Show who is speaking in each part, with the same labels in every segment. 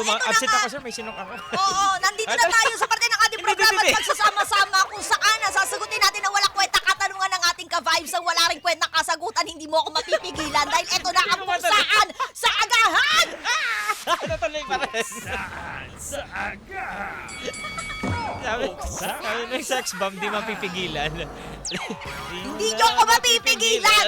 Speaker 1: Absent ako, sir. May sinok ako.
Speaker 2: Oo, nandito na tayo sa parte ng ating programa at pagsasama-sama kung saan sasagutin natin na walang kwenta katanungan ng ating ka-vibes ang wala rin kwenta kasagutan. Hindi mo ako mapipigilan dahil eto na ang kung saan sa agahan!
Speaker 1: Natuloy pa rin.
Speaker 3: Sa agahan.
Speaker 1: Sabi ng sex bomb, di mapipigilan.
Speaker 2: Hindi nyo ako mapipigilan!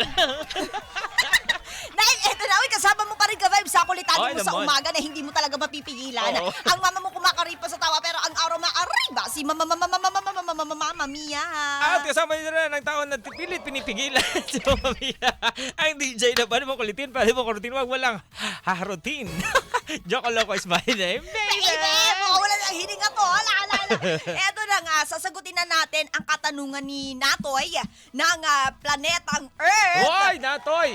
Speaker 2: Dahil eto na, kasama mo pa rin ka-vibes sa kulitan
Speaker 1: Ay,
Speaker 2: mo sa
Speaker 1: naman.
Speaker 2: umaga na hindi mo talaga mapipigilan.
Speaker 1: Oo.
Speaker 2: Ang mama mo kumakaripa sa tawa pero ang araw maariba si Mama Mia.
Speaker 1: At kasama nyo na ng tao na pilit pinipigilan si Mama Mia. Ang DJ na paano mo kulitin, paano mo kulitin, wag walang haharutin. Joke Loco is my name, baby!
Speaker 2: Wala nang hininga to. Ala. Eto na nga, sasagutin na natin ang katanungan ni Natoy ng planetang Earth.
Speaker 1: Hoy, Natoy!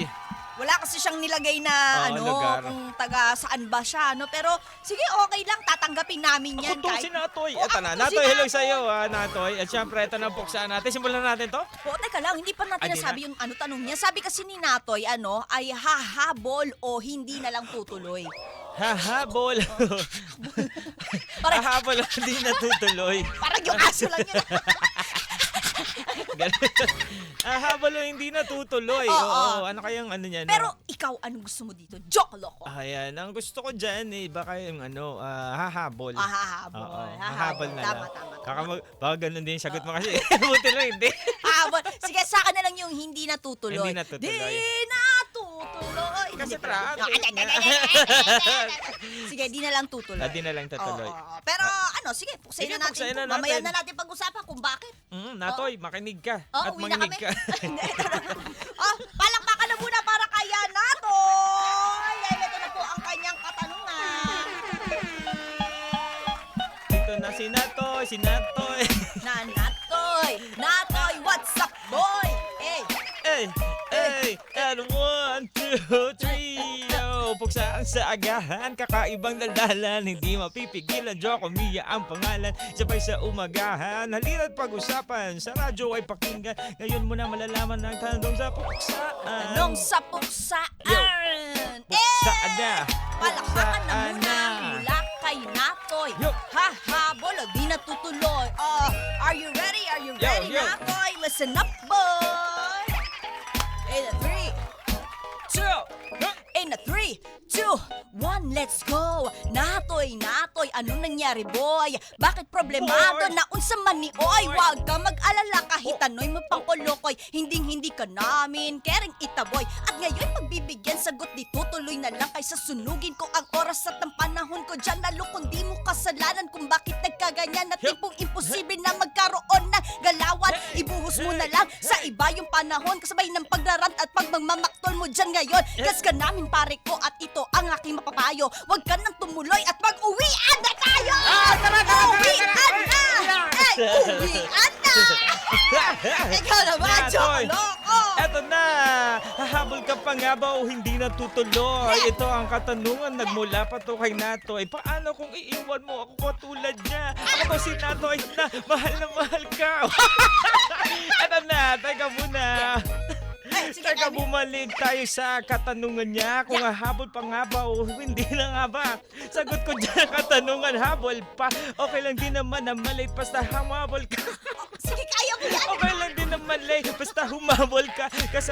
Speaker 2: Wala kasi siyang nilagay na
Speaker 1: lugar.
Speaker 2: kung taga saan ba siya, pero sige, okay lang, tatanggapin namin yan.
Speaker 1: Ako to si Natoy. Eto na,
Speaker 2: ako to
Speaker 1: Natoy,
Speaker 2: si
Speaker 1: hello
Speaker 2: Natoy.
Speaker 1: sa'yo, Natoy. At syempre, ito na ang puksaan natin. Simulan natin to.
Speaker 2: Teka lang, hindi pa natin
Speaker 1: Ay, di
Speaker 2: nasabi yung tanong niya. Sabi kasi ni Natoy, ay hahabol o hindi na lang tutuloy.
Speaker 1: Hahabol.
Speaker 2: Parang-
Speaker 1: Hahabol, hindi natutuloy.
Speaker 2: Parang yung aso lang yun.
Speaker 1: Hahabol, hindi natutuloy.
Speaker 2: Oo.
Speaker 1: Oo, ano kayang ano niyan?
Speaker 2: Pero ikaw, anong gusto mo dito? Joke Loco.
Speaker 1: Ayan, ang gusto ko dyan baka yung hahabol.
Speaker 2: Hahabol.
Speaker 1: Oo, hahabol na lang.
Speaker 2: Tama.
Speaker 1: Baka ganun din yung sagot mo kasi. Buti lang, hindi.
Speaker 2: Hahabol. Sige, sa akin na lang yung hindi natutuloy.
Speaker 1: Hindi natutuloy.
Speaker 2: Di natutuloy.
Speaker 1: Kasi
Speaker 2: Hindi pa-
Speaker 1: traffic.
Speaker 2: Sige, di na lang tutuloy.
Speaker 1: Di na lang tutuloy.
Speaker 2: Oo. Pero sige, puksain
Speaker 1: Sige,
Speaker 2: na natin.
Speaker 1: puksain na
Speaker 2: Mamaya
Speaker 1: natin.
Speaker 2: na natin pag-usapan kung bakit.
Speaker 1: Natoy, makinig ka. At
Speaker 2: Uwi na
Speaker 1: manginig
Speaker 2: kami.
Speaker 1: ka.
Speaker 2: Palakpakan na muna para kay Natoy. Dahil ito na po ang kanyang katanungan.
Speaker 1: Ito na si Natoy,
Speaker 2: Natoy, what's up, boy? Hey,
Speaker 1: And 1, 2, 3, puksaan sa agahan, kakaibang dalalan, hindi mapipigilan, Joko Mia ang pangalan, sabay sa umagahan, halina't pag-usapan, sa radyo ay pakinggan, ngayon mo na malalaman ang tanong sa puksaan.
Speaker 2: tanong sa puksaan.
Speaker 1: Yo, puksaan na.
Speaker 2: Palakpakan na
Speaker 1: Puksaan
Speaker 2: muna
Speaker 1: na.
Speaker 2: mula kay Natoy.
Speaker 1: Yo.
Speaker 2: Hahabol o di natutuloy. Are you ready?
Speaker 1: Yo.
Speaker 2: Natoy? Listen up, boy. In a 3, 2, 1, let's go! Natoy, anong nangyari, boy? Bakit problemado
Speaker 1: Boy.
Speaker 2: na unsa man ni Oy? Wag ka mag-alala kahit ano'y mapangkolokoy. Hinding-hindi ka namin kering itaboy. At ngayon pagbibigyan sagot di tutuloy na lang kaysa sunugin ko ang oras at ang panahon ko dyan. Lalo kung di mo kasalanan kung bakit nagkaganyan na tipong imposible na magkaroon ng galawan. Ibuhos mo na lang sa iba yung panahon kasabay ng pagrarant at pagmamamaktol mo dyan ngayon. Gas ka namin pare ko at ito ang aking mapapayo. Huwag ka nang tumuloy at mag-uwian na tayo! Uwian na! Uwian na! Ikaw naman, Joko Loco!
Speaker 1: Eto na! Hahabol ka pa nga ba o hindi natutuloy? Ito ang katanungan nagmula pa to kay Natoy. Paano kung iiwan mo ako katulad niya? Ako to si Natoy na mahal ka. Eto na, teka muna.
Speaker 2: Sige,
Speaker 1: Teka, bumalik tayo sa katanungan niya. Kung hahabol pa nga ba o hindi na nga ba? Sagot ko dyan katanungan, habol pa. Okay lang din naman na malate basta humabol ka.
Speaker 2: Sige, kaya mo yan!
Speaker 1: Okay lang din naman late basta humabol ka. Kasi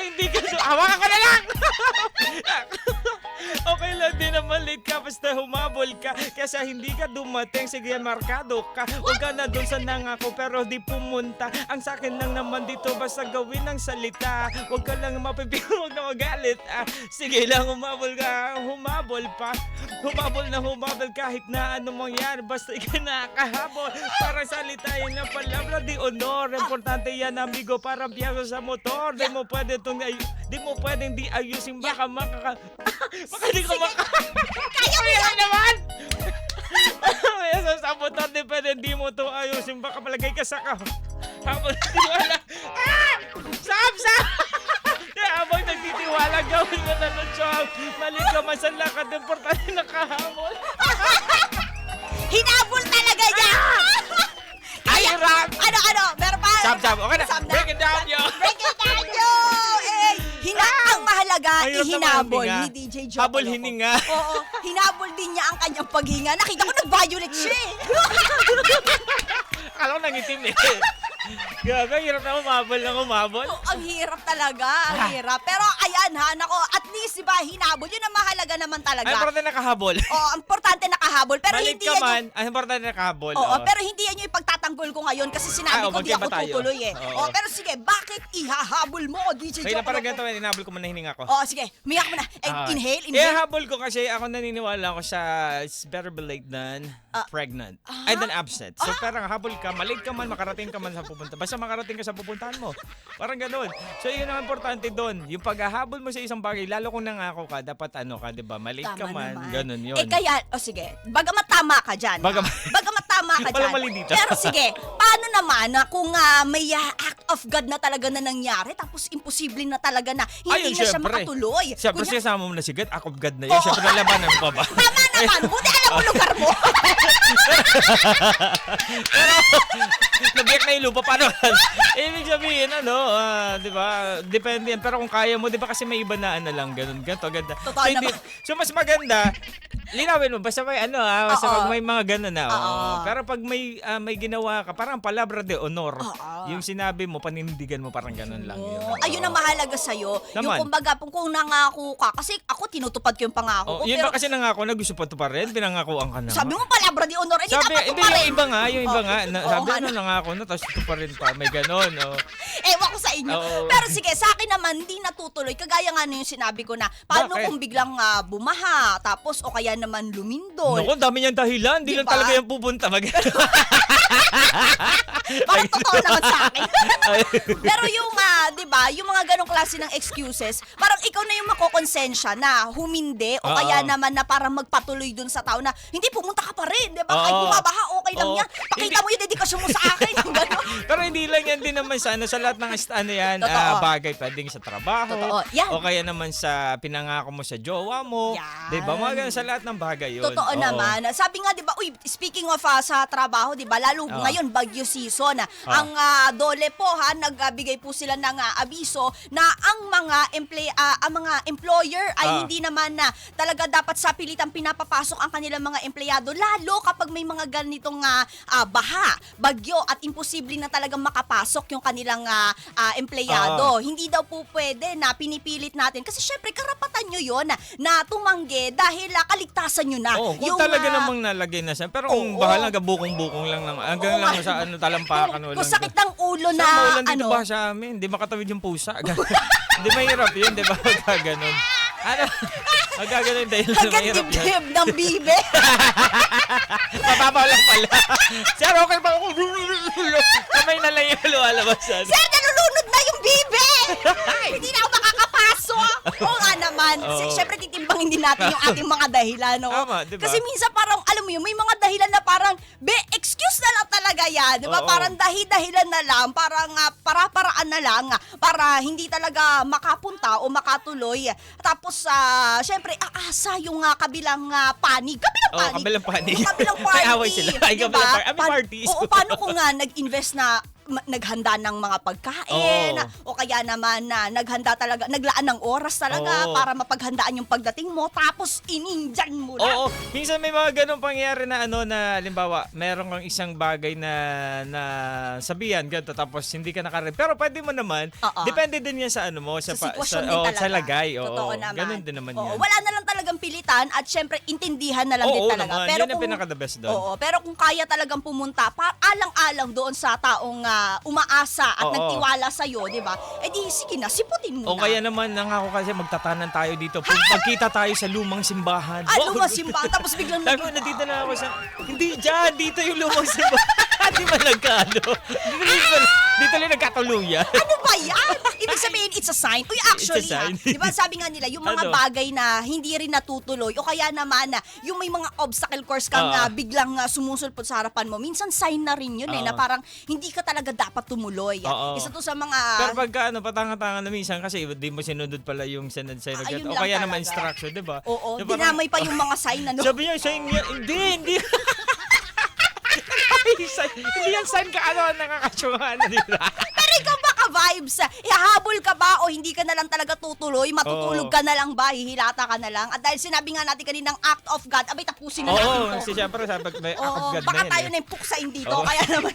Speaker 1: hindi ka hawakan ka na lang! Okay lang din naman late ka basta humabol ka. Kasi hindi ka dumating, sige markado ka. Huwag ka na dun sa nangako pero di pumunta. Ang sakin lang naman dito basta gawin ang salita. Huwag ka lang mapipigil, huwag na magalit. Sige lang humabol ka, humabol pa. Humabol na humabol kahit na ano mangyari. Basta ikaw nakahabol. Parang salita yan ang palabra di honor. Importante yan amigo, parang piyaso sa motor. Di mo pwedeng di ayusin baka baka di ko
Speaker 2: Kaya mo yan!
Speaker 1: naman! Sa motor di pwede di mo to ayusin baka malagay ka sa habang nagtitiwala. Sam! Habang nagtitiwala gawin mo na ng job. Mali ka man sa lakad. Importante nakahabol.
Speaker 2: Hinabol talaga niya!
Speaker 1: Ay, rap!
Speaker 2: Ano? Meron pa?
Speaker 1: Sam, okay na.
Speaker 2: Sam na.
Speaker 1: Break it down, yo!
Speaker 2: Break it down, yo! Ang mahalaga,
Speaker 1: Ang hirap naman ang
Speaker 2: ihinabol
Speaker 1: hininga.
Speaker 2: ni DJ Joe.
Speaker 1: Habol hininga.
Speaker 2: Oo, hinabol din niya ang kanyang paghinga. Nakita ko nag-violate siya eh.
Speaker 1: Akala ko nangitim eh. Gaga, hirap na umabol.
Speaker 2: Oh, ang hirap talaga, ang hirap. Pero ayan ha, nako, at least diba, hinabol. Yun ang mahalaga naman
Speaker 1: Ay,
Speaker 2: talaga.
Speaker 1: importante nakahabol.
Speaker 2: Oh, ang importante nakahabol. Pero
Speaker 1: Malit
Speaker 2: hindi
Speaker 1: ka
Speaker 2: yan
Speaker 1: man, ang importante nakahabol.
Speaker 2: Oo,
Speaker 1: oo.
Speaker 2: pero hindi yan yung ipagtatanggol ko ngayon kasi sinabi ko di
Speaker 1: magkaiba
Speaker 2: ako
Speaker 1: tayo.
Speaker 2: tutuloy eh.
Speaker 1: Oo.
Speaker 2: Oh, pero sige, bakit ihahabol mo, DJ
Speaker 1: Kaya na
Speaker 2: Joe?
Speaker 1: parang ganito, inahabol ko muna hininga ko.
Speaker 2: Oh, sige, umiyak mo na. Inhale, inhale.
Speaker 1: Ihahabol ko kasi ako naniniwala ako sa it's better be late than pregnant. Ay, than absent. So, parang habol ka, malate ka man, makarating ka man sa pupunta. Basta makarating ka sa pupuntahan mo. Parang ganun. So, yun ang importante doon. Yung paghahabol mo sa isang bagay, lalo kung nangako ka, dapat ano ka, di ba? Malate ka
Speaker 2: Tama
Speaker 1: man,
Speaker 2: naman.
Speaker 1: ganun yun.
Speaker 2: Eh kaya, sige, bagamat tama ka dyan. Bagamat tama ka
Speaker 1: Walang
Speaker 2: dyan.
Speaker 1: mali dito.
Speaker 2: Pero sige, paano naman kung may act of God na talaga na nangyari tapos imposible na talaga na hindi
Speaker 1: Ayun,
Speaker 2: na siya
Speaker 1: syempre.
Speaker 2: makatuloy.
Speaker 1: Siyempre,
Speaker 2: Kunya-
Speaker 1: sinasama mo na si God, act of God na yun.
Speaker 2: Oo.
Speaker 1: Siyempre, nalabanan mo pa ba?
Speaker 2: Tama naman, buti alam mo lugar mo.
Speaker 1: Nabiyak na yung lupa, paano? Ibig sabihin, di ba? Depende yan. Pero kung kaya mo, di ba kasi may iba na lang, ganun, ganito, ganda.
Speaker 2: Totoo naman.
Speaker 1: So, mas maganda, linawin mo, basta may basta
Speaker 2: Oo.
Speaker 1: pag may mga ganun na.
Speaker 2: Oo.
Speaker 1: Pero pag may ginawa ka, parang palabra de honor.
Speaker 2: Oo.
Speaker 1: Yung sinabi mo, panindigan mo, parang ganun lang yun.
Speaker 2: Oh, ayun ang mahalaga sa'yo. Yung
Speaker 1: Naman.
Speaker 2: kumbaga, kung nangako ka, kasi ako tinutupad ko yung pangako ko.
Speaker 1: Yun
Speaker 2: Pero
Speaker 1: ba kasi nangako na gusto pa to pa rin? Pinangakuan ka na.
Speaker 2: sabi mo palabra di honor, hindi
Speaker 1: Sabi,
Speaker 2: dapat
Speaker 1: hindi,
Speaker 2: pa rin.
Speaker 1: yung iba nga,
Speaker 2: Oo,
Speaker 1: sabi
Speaker 2: nga,
Speaker 1: nangako na, tapos ito pa rin pa, may ganon,
Speaker 2: Ewan ko sa inyo.
Speaker 1: Oo.
Speaker 2: Pero sige, sa akin naman, hindi natutuloy. Kagaya nga na yung sinabi ko na, paano
Speaker 1: Bakit?
Speaker 2: kung biglang bumaha, tapos o kaya naman lumindol.
Speaker 1: Naku, dami niyang dahilan. Di lang
Speaker 2: Diba?
Speaker 1: talaga yung pupunta.
Speaker 2: Parang totoo naman sa akin. Pero yung, di ba, yung mga ganong klase ng excuses, parang ikaw na yung makokonsensya na humindi o
Speaker 1: Oo.
Speaker 2: kaya naman na parang magpatuloy dun sa tao na, hindi, pumunta ka pa rin, di ba? Kahit
Speaker 1: Oo.
Speaker 2: bumabaha, okay lang
Speaker 1: Oo.
Speaker 2: yan. Pakita mo yung dedikasyon mo sa akin. Yung ganon.
Speaker 1: Pero hindi lang yan din naman sa lahat ng yan,
Speaker 2: Totoo.
Speaker 1: bagay. Pwedeng sa trabaho.
Speaker 2: Totoo. Yan.
Speaker 1: O kaya naman sa pinangako mo sa jowa mo.
Speaker 2: Yan.
Speaker 1: Diba? Mga ganun sa lahat ng bagay yun.
Speaker 2: Totoo
Speaker 1: Oo.
Speaker 2: naman. Sabi nga, di ba, speaking of sa trabaho, di ba, lalo
Speaker 1: Oo.
Speaker 2: ngayon, bagyo season, ang dole po, nagbigay po sila ng abiso na ang mga employer ay hindi naman na talaga dapat sa pilitang pinapapasok ang kanilang mga empleyado, lalo kapag may mga ganitong baha, bagyo, at imposible na talagang makapasok yung kanilang empleyado. Hindi daw po pwede na pinipilit natin kasi syempre karapatan nyo yon na tumanggi dahil kaligtasan nyo na.
Speaker 1: Oo, kung talaga namang nalagay na siya. Pero kung
Speaker 2: Oo.
Speaker 1: bahala, bukong-bukong lang naman. Hanggang
Speaker 2: Oo
Speaker 1: lang
Speaker 2: nga.
Speaker 1: sa talampakan.
Speaker 2: Kung sakit ng ulo na,
Speaker 1: Sa maulan dito ba sa amin? Hindi makatawid yung pusa. Hindi mahirap yun, di ba? Magkaganon. Ano? Magkaganon dahil
Speaker 2: hanggang
Speaker 1: mahirap yun.
Speaker 2: dibdib ng bibe.
Speaker 1: Mababaw lang pala. Sir, okay ba ako? Kamay na lang yung lumalabas.
Speaker 2: Sir, nalulunod na yung bibe! Hindi na ako makakapasok! Oo nga naman.
Speaker 1: Oo.
Speaker 2: Siyempre, titimbangin din natin yung ating mga dahilan. No?
Speaker 1: Tama, diba?
Speaker 2: Kasi minsan parang, alam mo yun, may mga dahilan na parang, excuse na lang talaga yan. Di ba?
Speaker 1: Oo.
Speaker 2: Parang dahilan na lang, parang para-paraan na lang, para hindi talaga makapunta o makatuloy. Tapos, siyempre, aasa yung kabilang panig. Kabilang panig.
Speaker 1: Kabilang panig.
Speaker 2: Yung kabilang party.
Speaker 1: May away sila. Ay,
Speaker 2: Diba?
Speaker 1: kabilang party. May parties.
Speaker 2: Oo, paano kung nag-invest na naghanda ng mga pagkain
Speaker 1: Oo.
Speaker 2: o kaya naman na naghanda talaga, naglaan ng oras talaga
Speaker 1: Oo.
Speaker 2: para mapaghandaan yung pagdating mo tapos inindyan mo na.
Speaker 1: Oo, minsan may mga ganong pangyayari na na halimbawa, meron kang isang bagay na sabihan ganito tapos hindi ka nakarin. Pero pwede mo naman,
Speaker 2: Oo.
Speaker 1: depende din yan sa
Speaker 2: Sa sitwasyon din talaga.
Speaker 1: sa lagay.
Speaker 2: Totoo naman.
Speaker 1: Ganun din naman
Speaker 2: Oo,
Speaker 1: yan.
Speaker 2: wala na lang talagang pilitan at syempre intindihan na lang din
Speaker 1: Oo
Speaker 2: talaga.
Speaker 1: naman,
Speaker 2: Pero
Speaker 1: yan ang pinaka-the best doon.
Speaker 2: Oo, pero kung kaya talagang pumunta, alang-alang doon sa taong umaasa at
Speaker 1: Oo.
Speaker 2: nagtiwala sa'yo, di ba? Eh di, sige na, siputin mo
Speaker 1: O
Speaker 2: na.
Speaker 1: kaya naman, nangako kasi magtatanan tayo dito. Pagkita tayo sa lumang simbahan.
Speaker 2: Lumang tapos biglang
Speaker 1: Sabi ko, nandito na ako sa... Hindi dyan, dito yung lumang simbahan. Di ba nagkano? Dito lang nagkatuluyan.
Speaker 2: Ano ba yan? Ibig sabihin, it's a sign. Uy, actually,
Speaker 1: It's a sign.
Speaker 2: di ba sabi nga nila, yung mga
Speaker 1: Ano?
Speaker 2: bagay na hindi rin natutuloy o kaya naman yung may mga obstacle course kang biglang sumusulpot sa harapan mo, minsan sign na rin yun na parang hindi ka talaga dapat tumuloy.
Speaker 1: Oo.
Speaker 2: Isa to sa mga...
Speaker 1: Pero pagka patanga-tanga na minsan kasi di mo sinunod pala yung sinad sa'yo.
Speaker 2: Ayun
Speaker 1: O
Speaker 2: lang
Speaker 1: kaya
Speaker 2: talaga.
Speaker 1: naman instruction, di ba?
Speaker 2: Oo,
Speaker 1: So, parang-
Speaker 2: dinamay pa yung mga sign na
Speaker 1: Sabi niya, sign niya, hindi. Hindi yan sign ka nakakasyungan na nila.
Speaker 2: Pero ikaw ba, vibes. Ihahabol ka ba o hindi ka na lang talaga tutuloy? Matutulog
Speaker 1: Oo.
Speaker 2: ka na lang ba? Hihilata ka na lang? At dahil sinabi nga natin kaninang act of God, abay tapusin na natin
Speaker 1: Oo,
Speaker 2: to.
Speaker 1: kasi syempre sabi may
Speaker 2: Oo,
Speaker 1: akagad na
Speaker 2: baka
Speaker 1: yan
Speaker 2: tayo
Speaker 1: eh.
Speaker 2: na yung puksain dito.
Speaker 1: Oo.
Speaker 2: Kaya naman,